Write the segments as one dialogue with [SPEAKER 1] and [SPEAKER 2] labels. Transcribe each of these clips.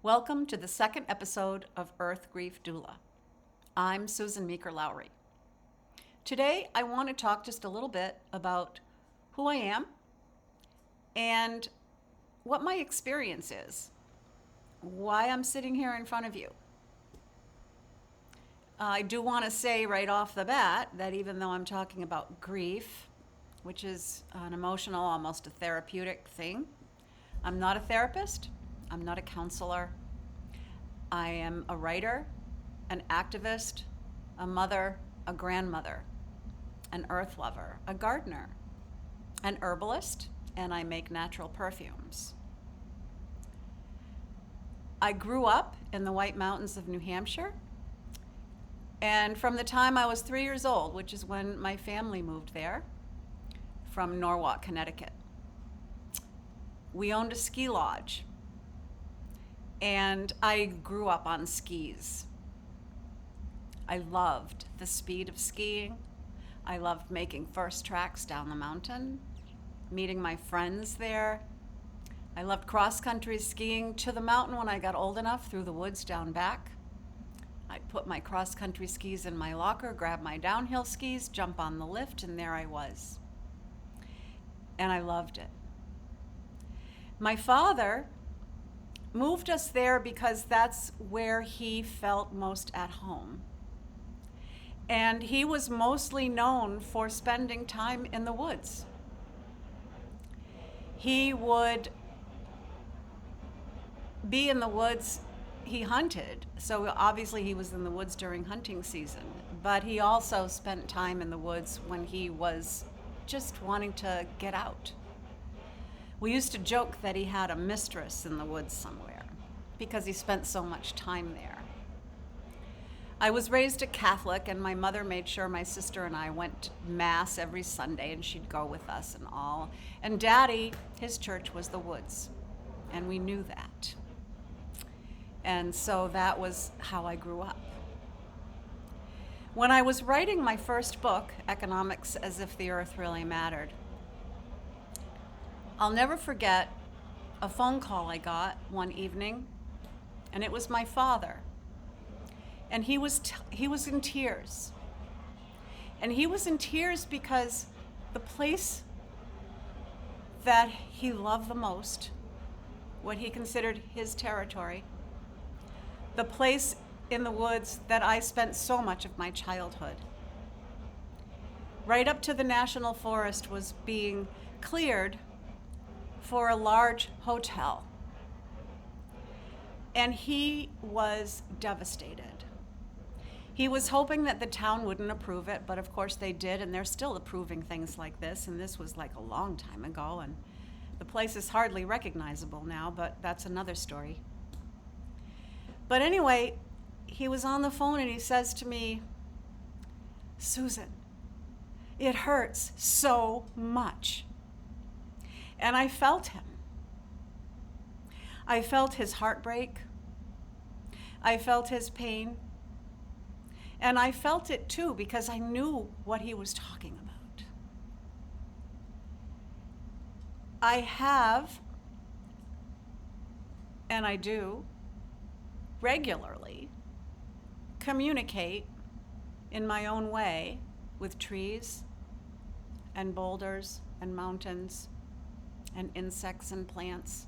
[SPEAKER 1] Welcome to the second episode of Earth Grief Doula. I'm Susan Meeker-Lowry. Today, I want to talk just a little bit about who I am and what my experience is, why I'm sitting here in front of you. I do want to say right off the bat that even though I'm talking about grief, which is an emotional, almost a therapeutic thing, I'm not a therapist. I'm not a counselor. I am a writer, an activist, a mother, a grandmother, an earth lover, a gardener, an herbalist, and I make natural perfumes. I grew up in the White Mountains of New Hampshire, and from the time I was 3 years old, which is when my family moved there from Norwalk, Connecticut, we owned a ski lodge. And I grew up on skis. I loved the speed of skiing. I loved making first tracks down the mountain, meeting my friends there. I loved cross-country skiing to the mountain when I got old enough through the woods down back. I'd put my cross-country skis in my locker, grab my downhill skis, jump on the lift, and there I was. And I loved it. My father moved us there because that's where he felt most at home. And he was mostly known for spending time in the woods. He would be in the woods. He hunted, so obviously he was in the woods during hunting season, but he also spent time in the woods when he was just wanting to get out. We used to joke that he had a mistress in the woods somewhere because he spent so much time there. I was raised a Catholic, and my mother made sure my sister and I went to Mass every Sunday, and she'd go with us and all. And Daddy, his church was the woods, and we knew that. And so that was how I grew up. When I was writing my first book, Economics as If the Earth Really Mattered, I'll never forget a phone call I got one evening, and it was my father. And he was in tears. And he was in tears because the place that he loved the most, what he considered his territory, the place in the woods that I spent so much of my childhood, right up to the National Forest, was being cleared for a large hotel. And he was devastated. He was hoping that the town wouldn't approve it, but of course they did, and they're still approving things like this, and this was like a long time ago, and the place is hardly recognizable now, but that's another story. But anyway, he was on the phone and he says to me, "Susan, it hurts so much." And I felt him. I felt his heartbreak. I felt his pain. And I felt it too because I knew what he was talking about. I have, and I do, regularly communicate in my own way with trees and boulders and mountains and insects and plants,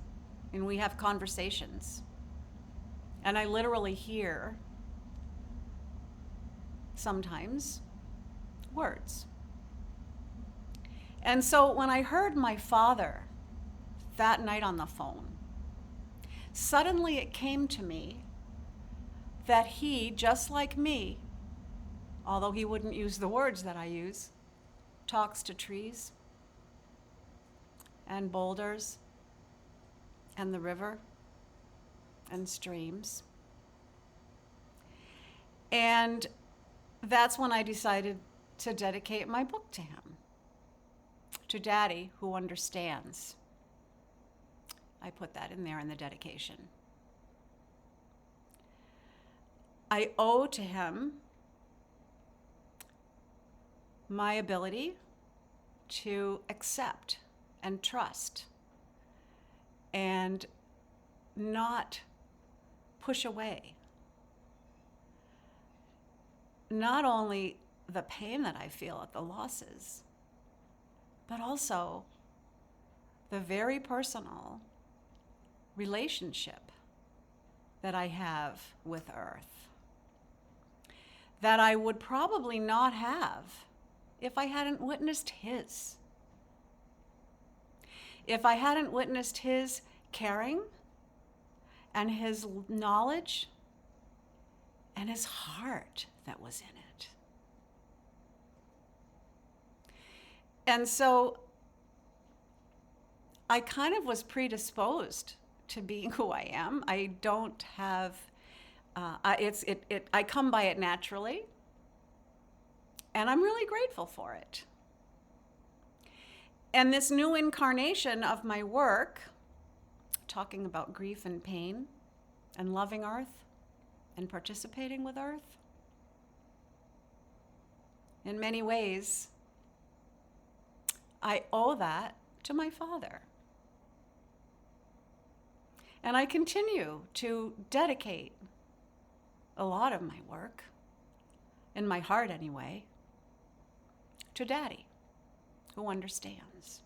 [SPEAKER 1] and we have conversations. And I literally hear, sometimes, words. And so when I heard my father that night on the phone, suddenly it came to me that he, just like me, although he wouldn't use the words that I use, talks to trees and boulders and the river and streams. And that's when I decided to dedicate my book to him, to Daddy who understands. I put that in there in the dedication. I owe to him my ability to accept and trust and not push away not only the pain that I feel at the losses, but also the very personal relationship that I have with Earth that I would probably not have if I hadn't witnessed his. If I hadn't witnessed his caring and his knowledge and his heart that was in it. And so I kind of was predisposed to being who I am. I don't have, I come by it naturally, and I'm really grateful for it. And this new incarnation of my work, talking about grief and pain and loving Earth and participating with Earth, in many ways, I owe that to my father. And I continue to dedicate a lot of my work, in my heart anyway, to Daddy, who understands.